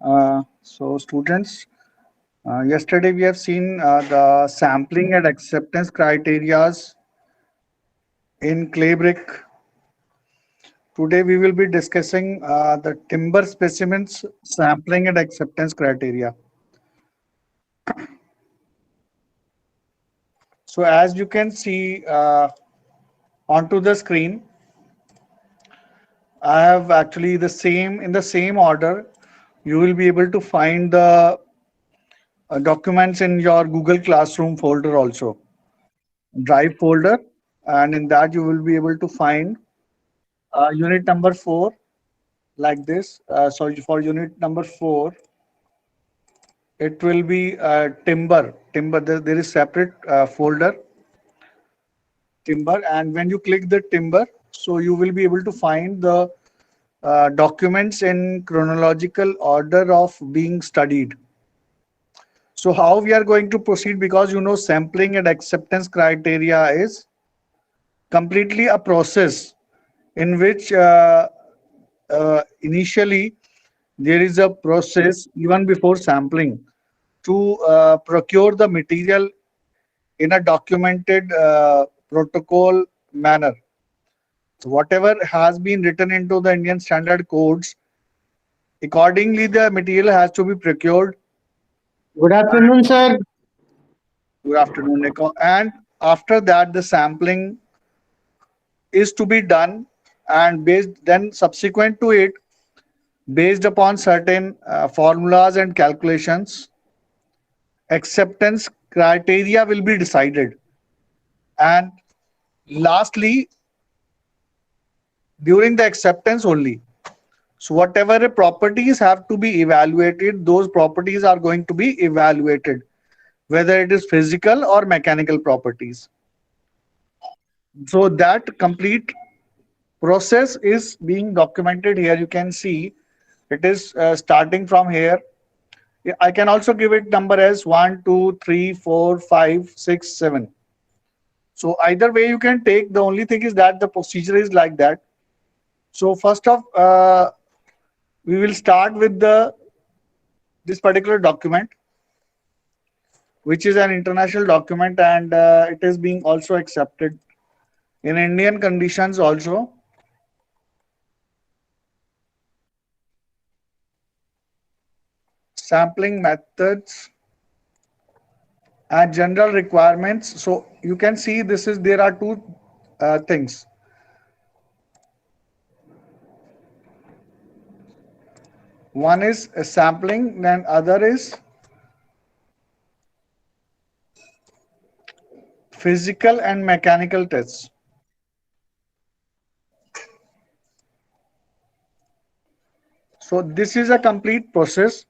So students, yesterday we have seen the sampling and acceptance criterias in Claybrick. Today we will be discussing the timber specimens sampling and acceptance criteria. So as you can see onto the screen, I have actually the same in the same order. You will be able to find the documents in your Google Classroom folder also, Drive folder, and in that you will be able to find unit number 4 like this. So for unit number 4, it will be timber. Timber. There is separate folder timber, and when you click the timber, so you will be able to find the documents in chronological order of being studied. So how we are going to proceed, because sampling and acceptance criteria is completely a process in which initially there is a process even before sampling to procure the material in a documented protocol manner. So whatever has been written into the Indian standard codes, accordingly the material has to be procured. Good afternoon, sir. Good afternoon, Nico. And after that, the sampling is to be done, and based then subsequent to it, based upon certain formulas and calculations, acceptance criteria will be decided. And lastly, during the acceptance only, so whatever properties have to be evaluated, those properties are going to be evaluated, whether it is physical or mechanical properties. So that complete process is being documented here. You can see it is starting from here. I can also give it number as 1, 2, 3, 4, 5, 6, 7. So either way you can take. The only thing is that the procedure is like that. So first off, we will start with the this particular document, which is an international document, and it is being also accepted in Indian conditions also. Sampling methods and general requirements. So you can see this is there are two things. One is sampling, then other is physical and mechanical tests. So this is a complete process.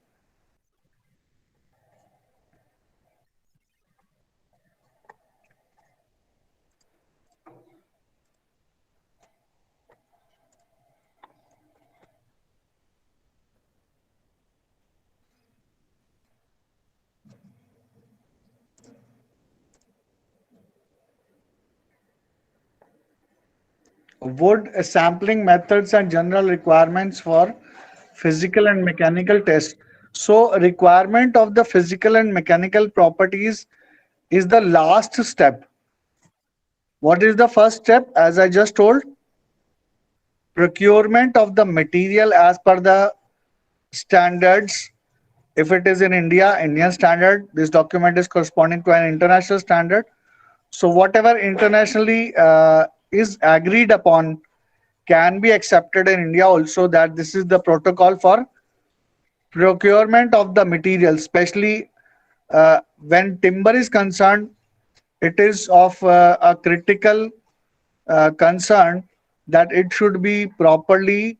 Wood sampling methods and general requirements for physical and mechanical tests. So requirement of the physical and mechanical properties is the last step. What is the first step? As I just told, procurement of the material as per the standards. If it is in India, Indian standard, this document is corresponding to an international standard. So whatever internationally is agreed upon can be accepted in India also, that this is the protocol for procurement of the material, especially when timber is concerned. It is of a critical concern that it should be properly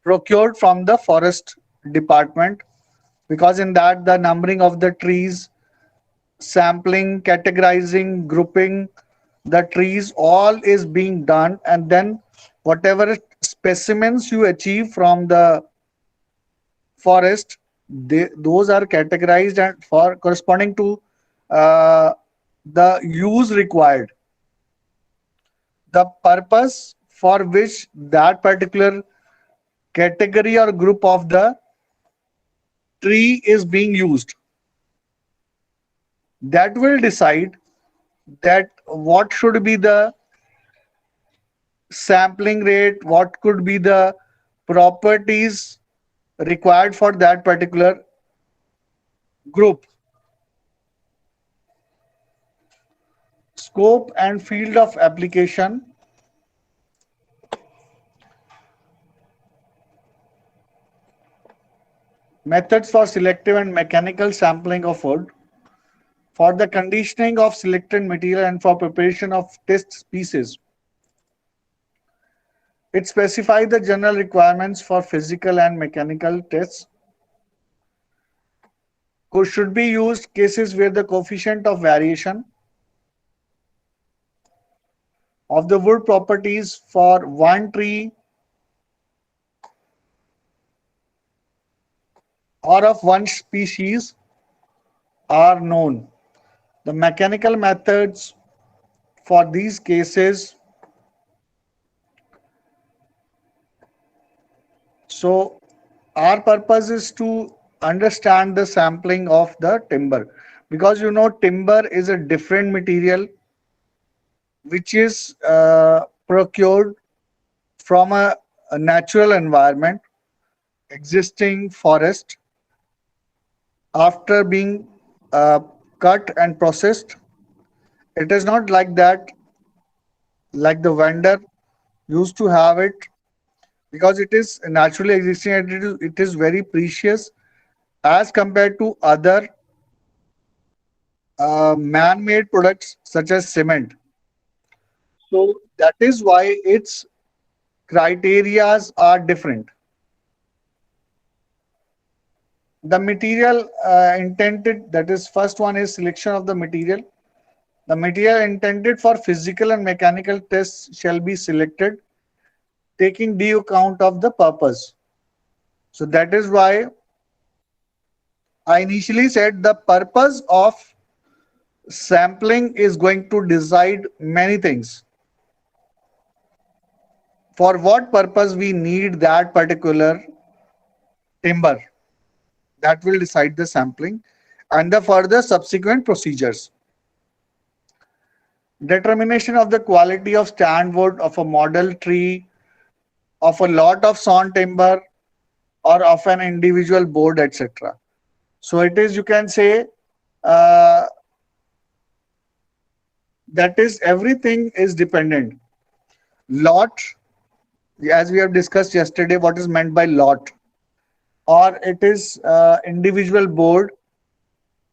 procured from the forest department, because in that the numbering of the trees, sampling, categorizing, grouping the trees, all is being done, and then whatever specimens you achieve from the forest, those are categorized and for corresponding to uh, the use required, the purpose for which that particular category or group of the tree is being used. That will decide that what should be the sampling rate, what could be the properties required for that particular group. Scope and field of application. Methods for selective and mechanical sampling of wood. For the conditioning of selected material and for preparation of test pieces. It specifies the general requirements for physical and mechanical tests. Should be used cases where the coefficient of variation of the wood properties for one tree or of one species are known. The mechanical methods for these cases. So our purpose is to understand the sampling of the timber, because timber is a different material which is procured from a natural environment, existing forest, after being uh, cut and processed. It is not like that, like the vendor used to have it, because it is naturally existing and it is very precious as compared to other man-made products such as cement. So that is why its criterias are different. The material intended, that is first one is selection of the material. The material intended for physical and mechanical tests shall be selected, taking due account of the purpose. So that is why I initially said the purpose of sampling is going to decide many things. For what purpose we need that particular timber, that will decide the sampling and the further subsequent procedures. Determination of the quality of stand wood of a model tree, of a lot of sawn timber, or of an individual board, etc. So it is, you can say, uh, that is everything is dependent. Lot, as we have discussed yesterday, what is meant by lot, or it is individual board,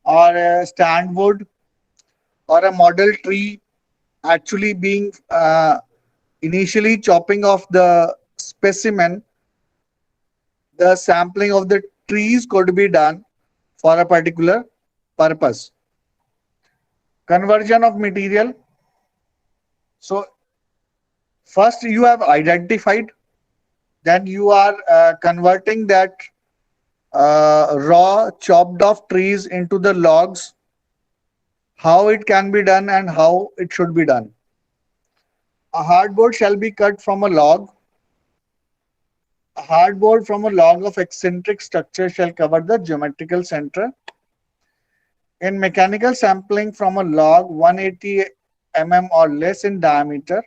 or a stand wood, or a model tree actually being initially chopping off the specimen. The sampling of the trees could be done for a particular purpose. Conversion of material. So first you have identified, then you are converting that raw chopped off trees into the logs, how it can be done and how it should be done. A hardboard shall be cut from a log. A hardboard from a log of eccentric structure shall cover the geometrical center. In mechanical sampling, from a log 180 mm or less in diameter,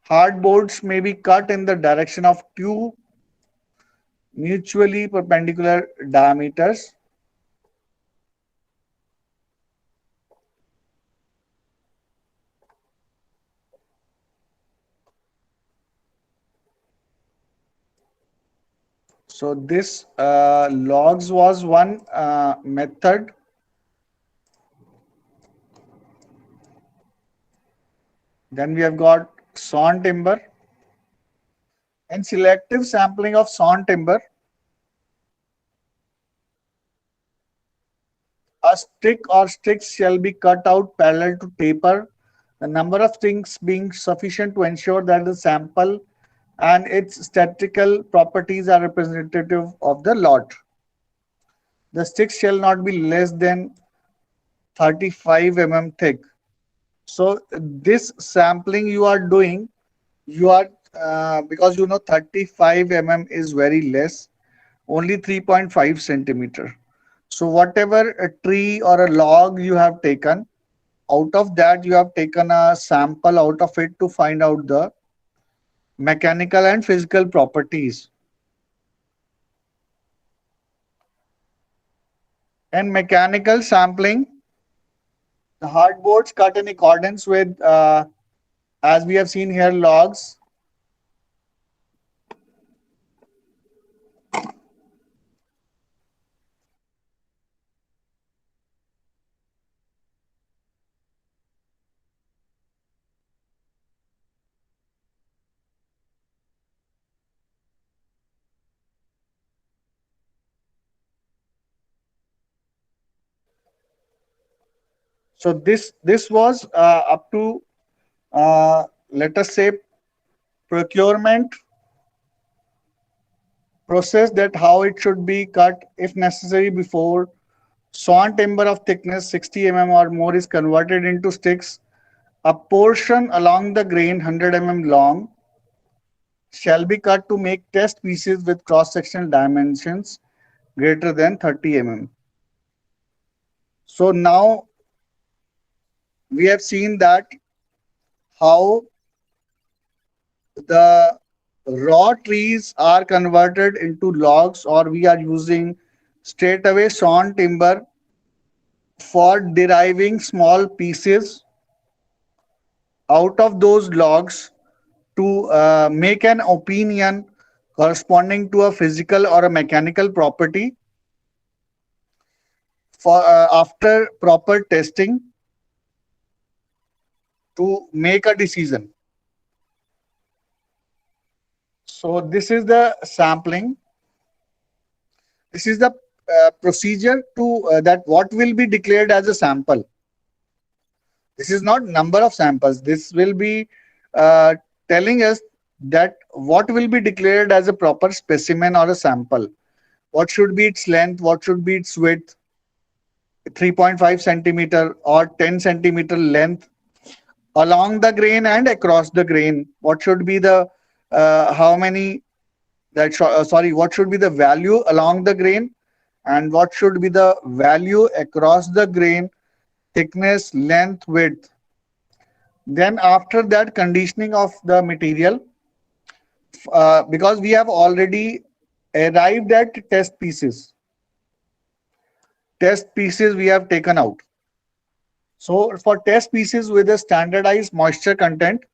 hardboards may be cut in the direction of two mutually perpendicular diameters. So this logs was one method. Then we have got sawn timber. And selective sampling of sawn timber, a stick or sticks shall be cut out parallel to taper, the number of sticks being sufficient to ensure that the sample and its statistical properties are representative of the lot. The sticks shall not be less than 35 mm thick. So this sampling you are doing, you are because 35 mm is very less. only 3.5 centimeter. So whatever a tree or a log you have taken, out of that you have taken a sample out of it to find out the mechanical and physical properties. And mechanical sampling, the hardboards cut in accordance with, as we have seen here, logs. So this was up to, let us say, procurement process, that how it should be cut if necessary before sawn timber of thickness 60 or more is converted into sticks. A portion along the grain 100 long shall be cut to make test pieces with cross-sectional dimensions greater than 30 So now we have seen that how the raw trees are converted into logs, or we are using straight away sawn timber for deriving small pieces out of those logs to make an opinion corresponding to a physical or a mechanical property for after proper testing to make a decision. So this is the sampling. This is the procedure to that what will be declared as a sample. This is not number of samples. This will be uh, telling us that what will be declared as a proper specimen or a sample. What should be its length? What should be its width? 3.5 centimeter or 10 centimeter length along the grain and across the grain. What should be the how many that sorry, what should be the value along the grain, and what should be the value across the grain, thickness, length, width. Then after that, conditioning of the material, because we have already arrived at test pieces we have taken out. So for test pieces with a standardized moisture content,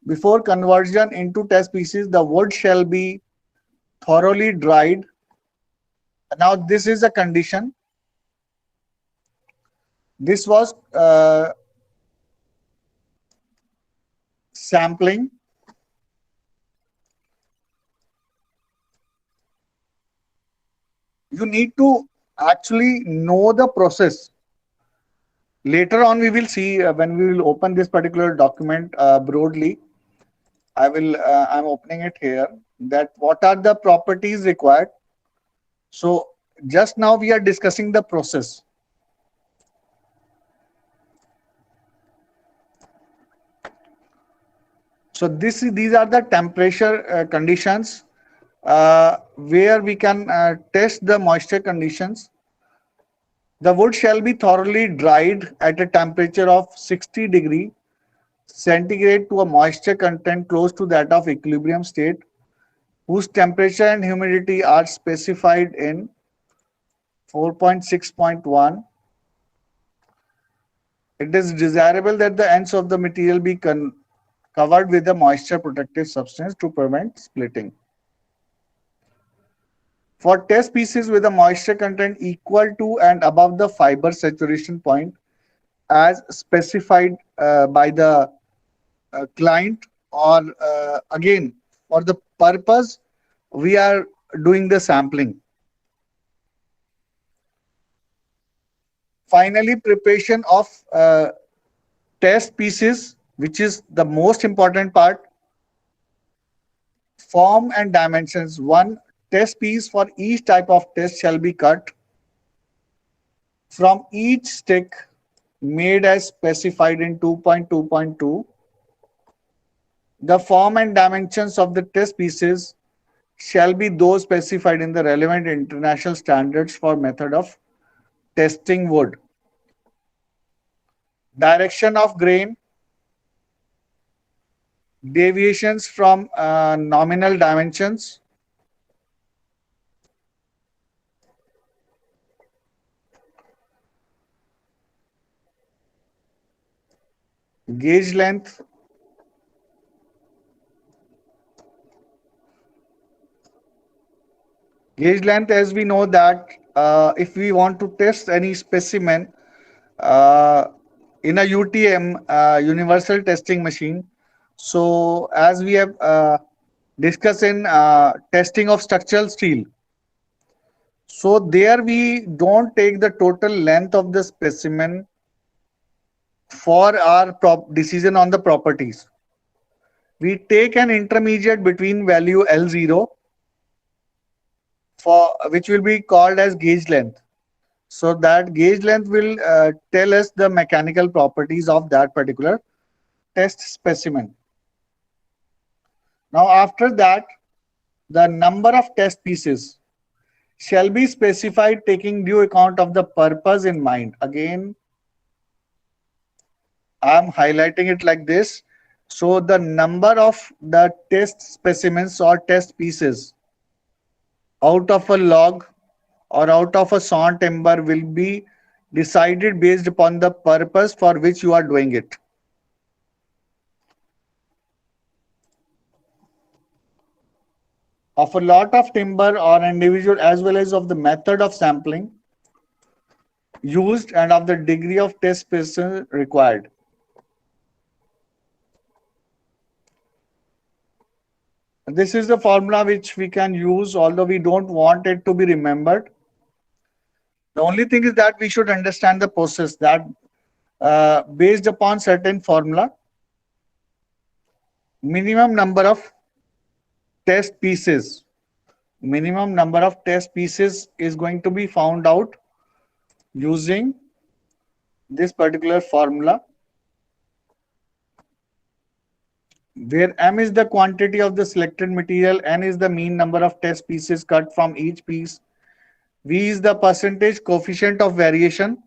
before conversion into test pieces, the wood shall be thoroughly dried. Now this is a condition. This was sampling. You need to actually know the process. Later on, we will see when we will open this particular document broadly. I'm opening it here, that what are the properties required. So just now we are discussing the process. So these are the temperature conditions where we can test the moisture conditions. The wood shall be thoroughly dried at a temperature of 60 degree centigrade to a moisture content close to that of equilibrium state, whose temperature and humidity are specified in 4.6.1. It is desirable that the ends of the material be covered with a moisture protective substance to prevent splitting. For test pieces with a moisture content equal to and above the fiber saturation point as specified by the client, or again, for the purpose we are doing the sampling. Finally, preparation of test pieces, which is the most important part. Form and dimensions. One test piece for each type of test shall be cut from each stick made as specified in 2.2.2. The form and dimensions of the test pieces shall be those specified in the relevant international standards for method of testing wood. Direction of grain, deviations from nominal dimensions, gauge length, gauge length, as we know that if we want to test any specimen uh, in a UTM, universal testing machine, so as we have discussed in testing of structural steel, so there we don't take the total length of the specimen for our decision on the properties. We take an intermediate between value L0 for which will be called as gauge length. So that gauge length will tell us the mechanical properties of that particular test specimen. Now after that, the number of test pieces shall be specified taking due account of the purpose in mind. Again, I am highlighting it like this. So the number of the test specimens or test pieces out of a log or out of a sawn timber will be decided based upon the purpose for which you are doing it. Of a lot of timber or individual as well as of the method of sampling used and of the degree of test specimen required. This is the formula which we can use, although we don't want it to be remembered. The only thing is that we should understand the process that based upon certain formula, minimum number of test pieces, minimum number of test pieces is going to be found out using this particular formula, where M is the quantity of the selected material, N is the mean number of test pieces cut from each piece, V is the percentage coefficient of variation.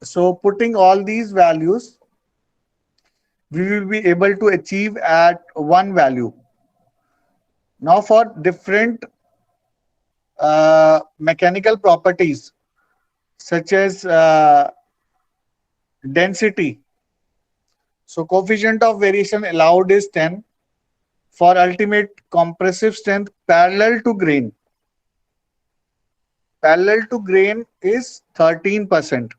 So putting all these values, we will be able to achieve at one value. Now for different mechanical properties such as density, so coefficient of variation allowed is 10 for ultimate compressive strength parallel to grain. Parallel to grain is 13%.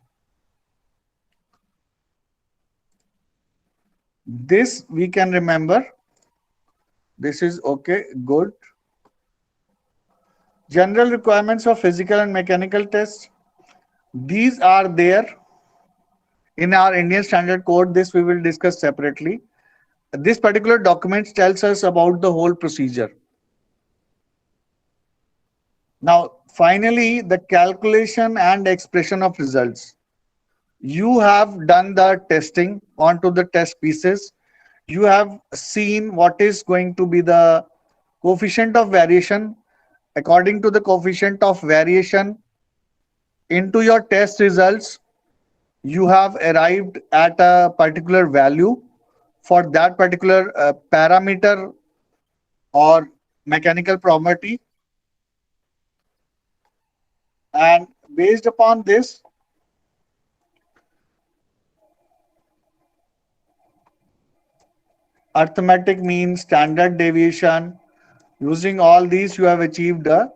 This we can remember. This is okay, good. General requirements of physical and mechanical tests. These are there in our Indian Standard Code. This we will discuss separately. This particular document tells us about the whole procedure. Now, finally, the calculation and expression of results. You have done the testing onto the test pieces. You have seen what is going to be the coefficient of variation. According to the coefficient of variation into your test results, you have arrived at a particular value for that particular parameter or mechanical property. And based upon this, arithmetic mean, standard deviation, using all these, you have achieved a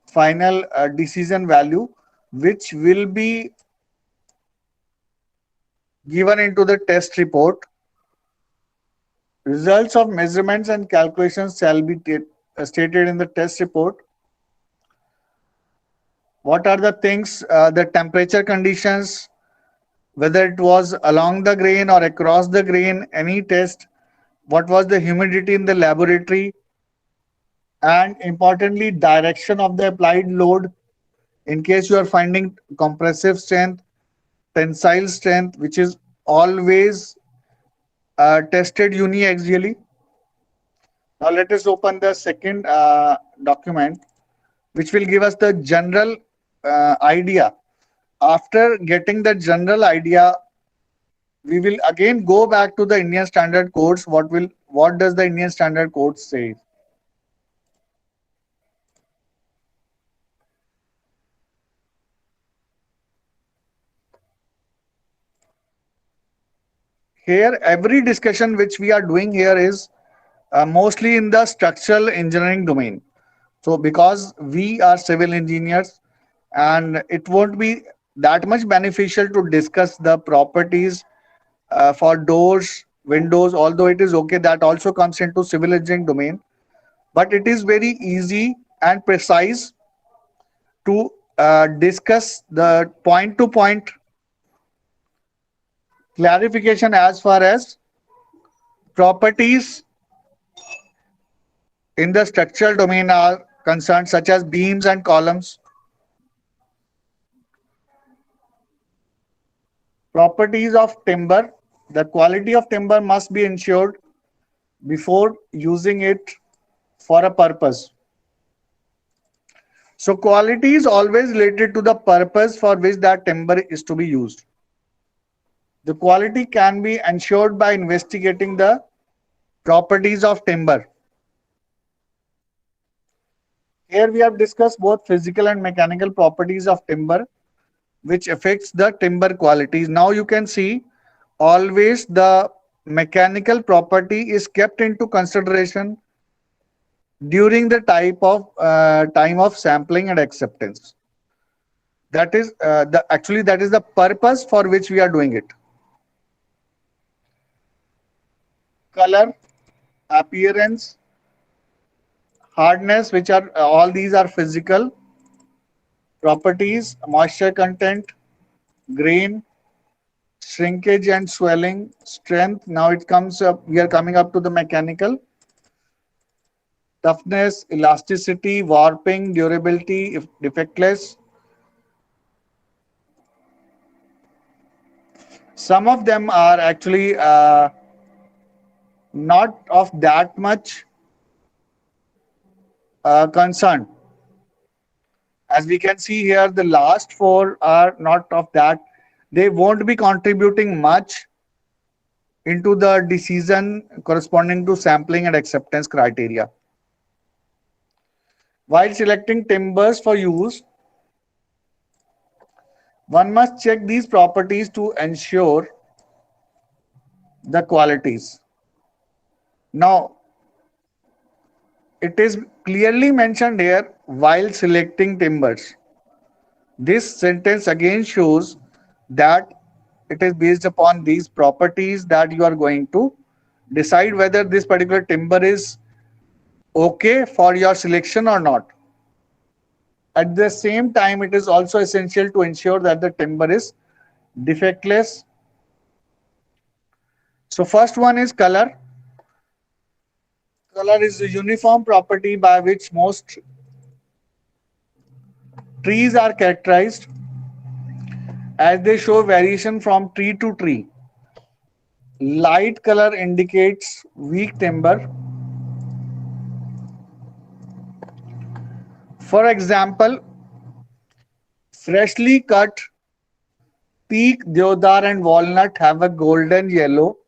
final decision value, which will be given into the test report. Results of measurements and calculations shall be stated in the test report. What are the things, the temperature conditions, whether it was along the grain or across the grain, any test, what was the humidity in the laboratory, and importantly, direction of the applied load in case you are finding compressive strength, tensile strength, which is always tested uniaxially. Now let us open the second document, which will give us the general idea. After getting the general idea, we will again go back to the Indian Standard Codes. What does the Indian Standard Code say? Here, every discussion which we are doing here is mostly in the structural engineering domain. So, because we are civil engineers, and it won't be that much beneficial to discuss the properties for doors, windows, although it is okay, that also comes into civil engineering domain. But it is very easy and precise to discuss the point to point clarification as far as properties in the structural domain are concerned, such as beams and columns. Properties of timber. The quality of timber must be ensured before using it for a purpose. So quality is always related to the purpose for which that timber is to be used. The quality can be ensured by investigating the properties of timber. Here we have discussed both physical and mechanical properties of timber, which affects the timber qualities. Now you can see always the mechanical property is kept into consideration during the time of sampling and acceptance. That is that is the purpose for which we are doing it. Color, appearance, hardness, which are all these are physical properties, moisture content, grain, shrinkage and swelling, strength. Now it comes up, we are coming up to the mechanical. Toughness, elasticity, warping, durability, if defectless. Some of them are actually not of that much concern. As we can see here, the last four are not of that. They won't be contributing much into the decision corresponding to sampling and acceptance criteria. While selecting timbers for use, one must check these properties to ensure the qualities. Now, it is clearly mentioned here while selecting timbers. This sentence again shows that it is based upon these properties that you are going to decide whether this particular timber is okay for your selection or not. At the same time, it is also essential to ensure that the timber is defectless. So first one is color. Color is a uniform property by which most trees are characterized, as they show variation from tree to tree. Light color indicates weak timber. For example, freshly cut teak, deodar and walnut have a golden yellow,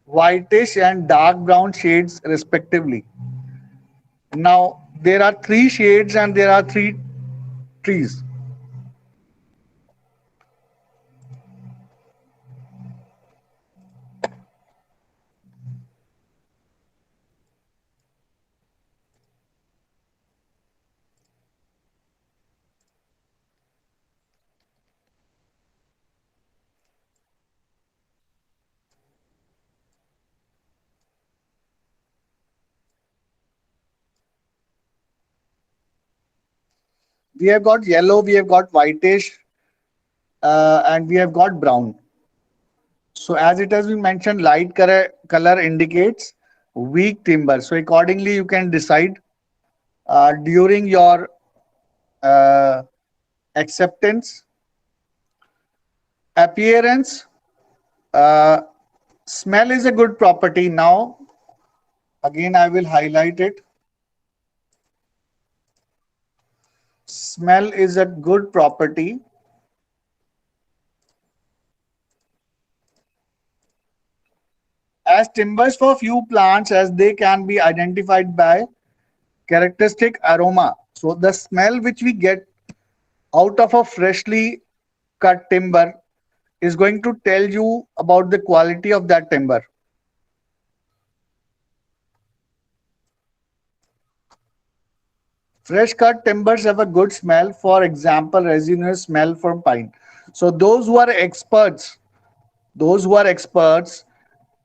whitish and dark brown shades respectively. Now there are three shades and there are three trees. We have got yellow, we have got whitish, and we have got brown. So as it has been mentioned, light color indicates weak timber. So accordingly, you can decide during your uh, acceptance. Appearance, uh, smell is a good property. Now Again, I will highlight it. Smell is a good property as timbers for few plants as they can be identified by characteristic aroma. So the smell which we get out of a freshly cut timber is going to tell you about the quality of that timber. Fresh cut timbers have a good smell, for example, resinous smell from pine. So those who are experts,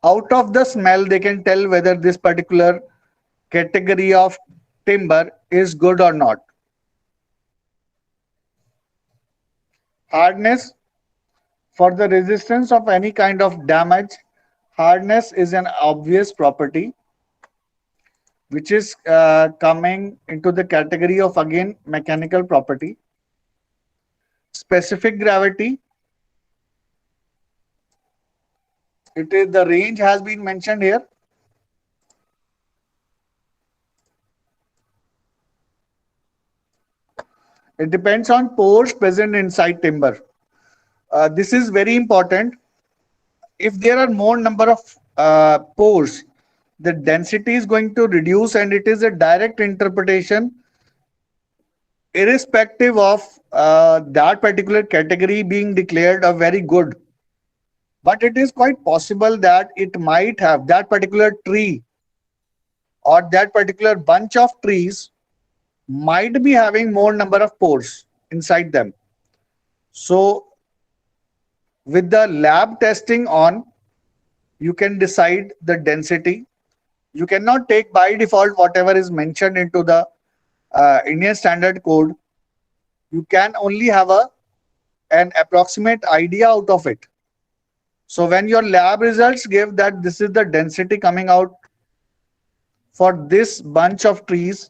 out of the smell, they can tell whether this particular category of timber is good or not. Hardness, for the resistance of any kind of damage, hardness is an obvious property which is coming into the category of again mechanical property. Specific gravity, it is the range has been mentioned here. It depends on pores present inside timber. This is very important. If there are more number of pores, the density is going to reduce, and it is a direct interpretation irrespective of that particular category being declared a very good. But it is quite possible that it might have that particular tree or that particular bunch of trees might be having more number of pores inside them. So with the lab testing on, you can decide the density. You cannot take by default whatever is mentioned into the Indian Standard Code. You can only have an approximate idea out of it. So when your lab results give that this is the density coming out for this bunch of trees,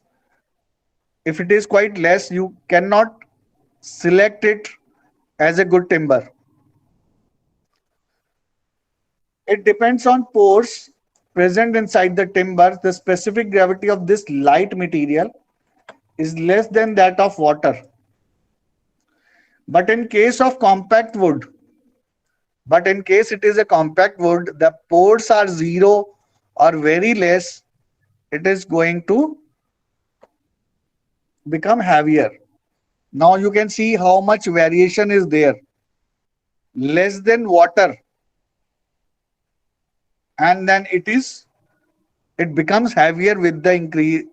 if it is quite less, you cannot select it as a good timber. It depends on pores present inside the timber. The specific gravity of this light material is less than that of water. But in case of compact wood, but in case it is a compact wood, the pores are zero or very less, it is going to become heavier. Now you can see how much variation is there. Less than water, and then it becomes heavier with the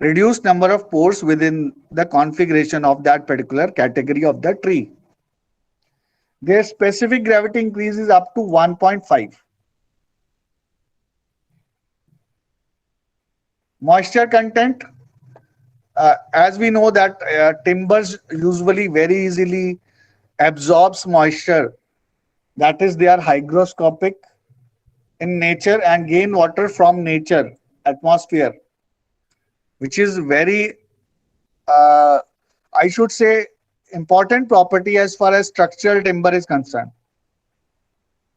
reduced number of pores within the configuration of that particular category of the tree. Their specific gravity increases up to 1.5. Moisture content, as we know that timbers usually very easily absorbs moisture. That is, they are hygroscopic in nature and gain water from nature, atmosphere, which is very, I should say, important property as far as structural timber is concerned.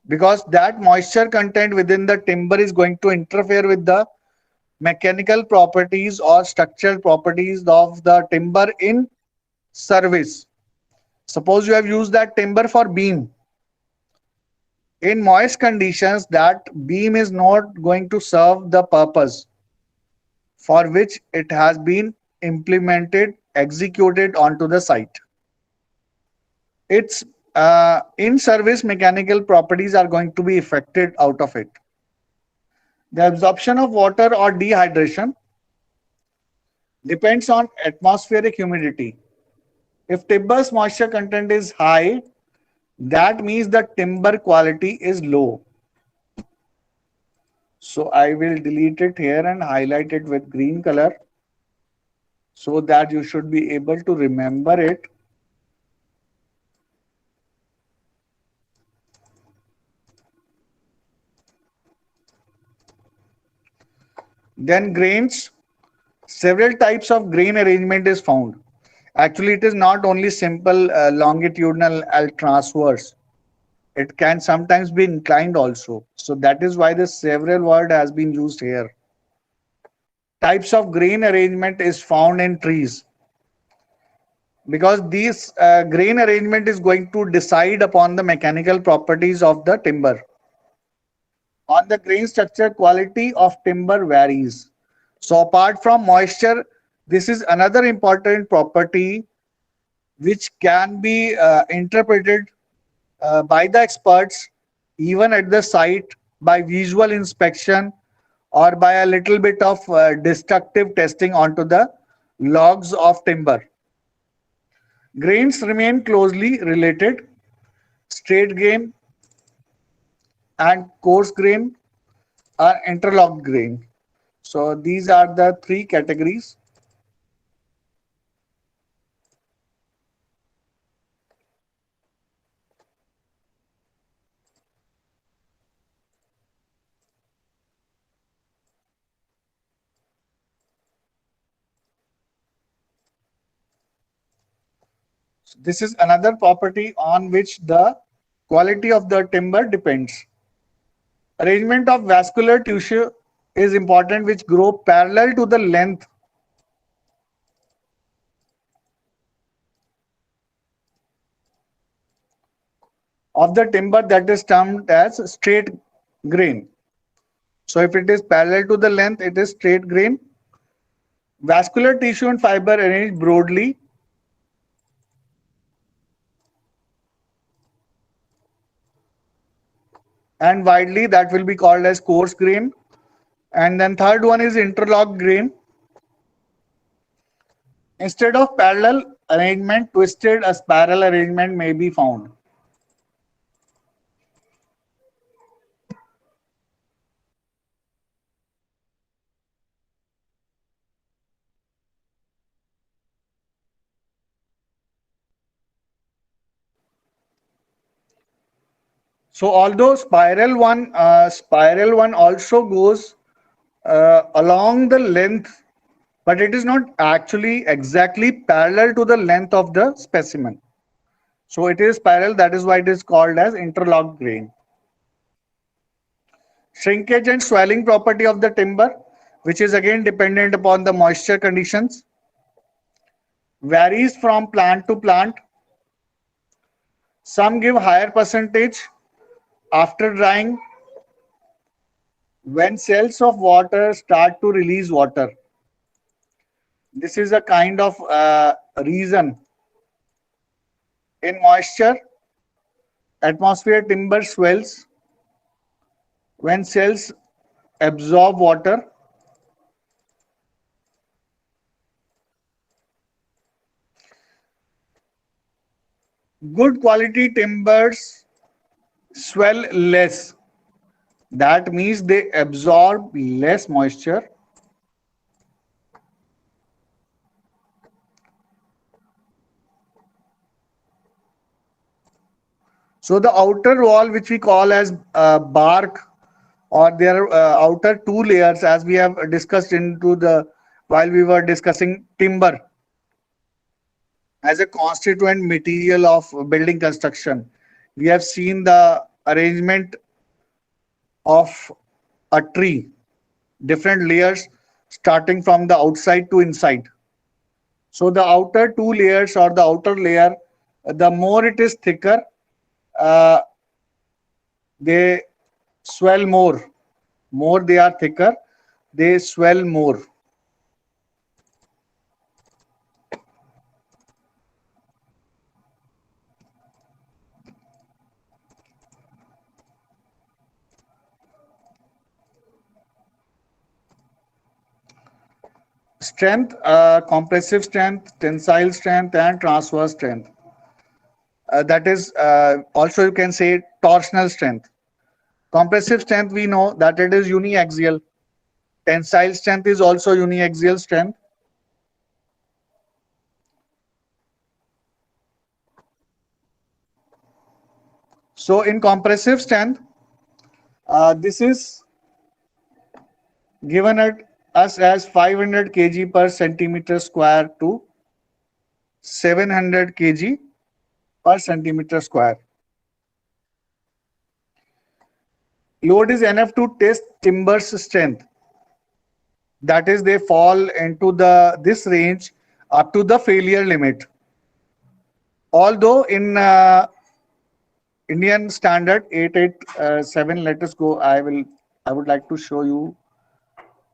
Because that moisture content within the timber is going to interfere with the mechanical properties or structural properties of the timber in service. Suppose you have used that timber for beam. In moist conditions, that beam is not going to serve the purpose for which it has been implemented, executed onto the site. Its in-service mechanical properties are going to be affected out of it. The absorption of water or dehydration depends on atmospheric humidity. If timber's moisture content is high, that means the timber quality is low. So I will delete it here and highlight it with green color so that you should be able to remember it. Then grains, several types of grain arrangement is found. Actually, it is not only simple longitudinal and transverse. It can sometimes be inclined also. So that is why the several word has been used here. types of grain arrangement is found in trees, because these grain arrangement is going to decide upon the mechanical properties of the timber. On the grain structure, quality of timber varies. So apart from moisture, this is another important property which can be interpreted by the experts even at the site by visual inspection or by a little bit of destructive testing onto the logs of timber. Grains remain closely related. Straight grain and coarse grain are interlocked grain. So these are the three categories. This is another property on which the quality of the timber depends. Arrangement of vascular tissue is important, which grow parallel to the length of the timber, that is termed as straight grain. So if it is parallel to the length, it is straight grain. Vascular tissue and fiber arranged broadly and widely, that will be called as coarse grain. And then third one is interlocked grain. Instead of parallel arrangement, twisted a spiral arrangement may be found. So although spiral one also goes along the length, but it is not actually exactly parallel to the length of the specimen. So it is spiral, that is why it is called as interlocked grain. Shrinkage and swelling property of the timber, which is again dependent upon the moisture conditions, varies from plant to plant. Some give higher percentage after drying when cells of water start to release water. This is a kind of reason. In moisture, atmosphere timber swells when cells absorb water. Good quality timbers swell less. That means they absorb less moisture. So the outer wall, which we call as bark, or their outer two layers, as we have discussed into the while we were discussing timber as a constituent material of building construction. We have seen the arrangement of a tree, different layers starting from the outside to inside. So the outer two layers or the outer layer, the more it is thicker, uh, they swell more. More they are thicker, they swell more. Strength, compressive strength, tensile strength, and transverse strength. That is also you can say torsional strength. Compressive strength, we know that it is uniaxial. Tensile strength is also uniaxial strength. So in compressive strength, this is given at us as 500 kg per centimeter square to 700 kg per centimeter square. Load is enough to test timber's strength. that is they fall into this range up to the failure limit. Although in Indian standard 887, let us go. I would like to show you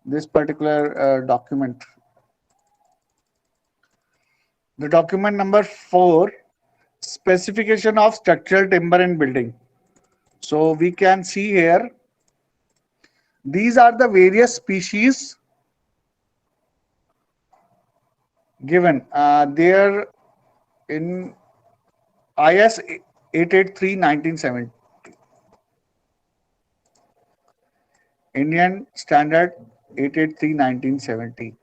this particular document. The document number 4, specification of structural timber in building. So we can see here, these are the various species given. There in IS 883/1970, Indian Standard 883/1970.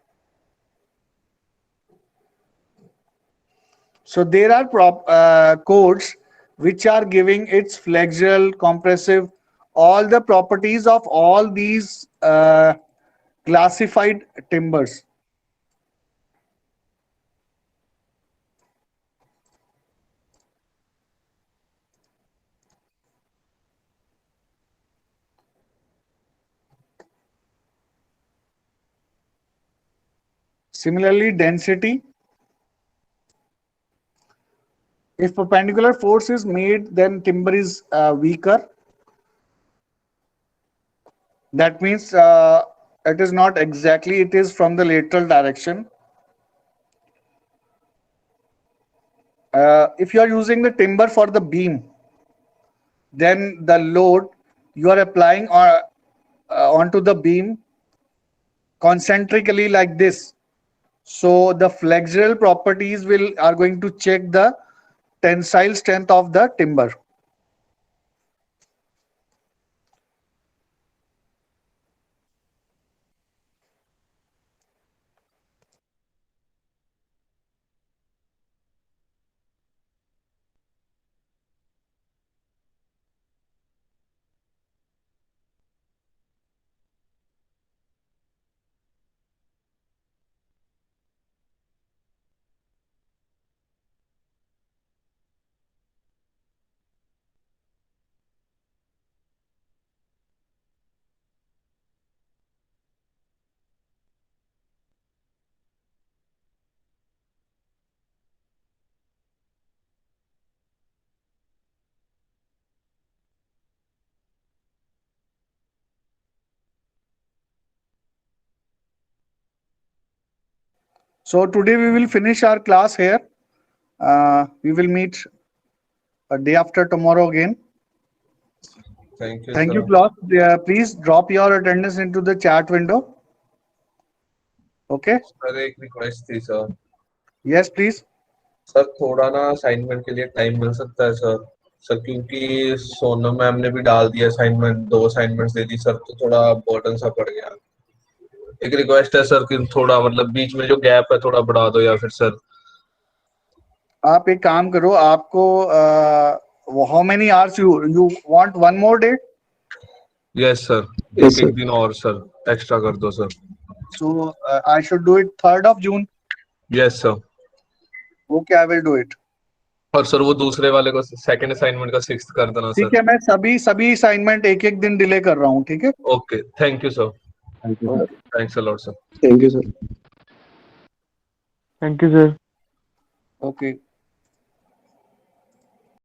So there are codes which are giving its flexural, compressive, all the properties of all these classified timbers. Similarly, density. If perpendicular force is made, then timber is weaker. That means it is not exactly, it is from the lateral direction. If you are using the timber for the beam, then the load you are applying onto the beam concentrically like this. So the flexural properties are going to check the tensile strength of the timber. So today we will finish our class here. We will meet a day after tomorrow again. Thank you, Thank sir. you, class. Please drop your attendance into the chat window. Okay. Sir एक request थी sir. Yes, please. Sir थोड़ा ना assignment के लिए time मिल सकता है sir. Sir क्योंकि Sonam ma'am ने भी डाल दिया असाइनमेंट, 2 असाइनमेंट्स दे दी सर, तो थोड़ा बर्डन सा पड़ गया. एक रिक्वेस्ट है सर कि थोड़ा मतलब बीच में जो गैप है थोड़ा बढ़ा दो, या फिर सर आप एक काम करो, आपको how many hours you want one more day? Yes sir, Yes, एक sir. दिन और सर एक्स्ट्रा कर दो sir. So I should do it 3rd of June. Yes sir. Okay, I will do it. और सर वो दूसरे वाले को सेकंड असाइनमेंट का 6th कर देना ठीक सर. है, मैं सभी असाइनमेंट एक एक दिन डिले कर रहा हूँ. ठीक है. Okay, thank you sir. Thank you, sir. Thanks a lot sir. Thank you, sir. Thank you, sir. Okay.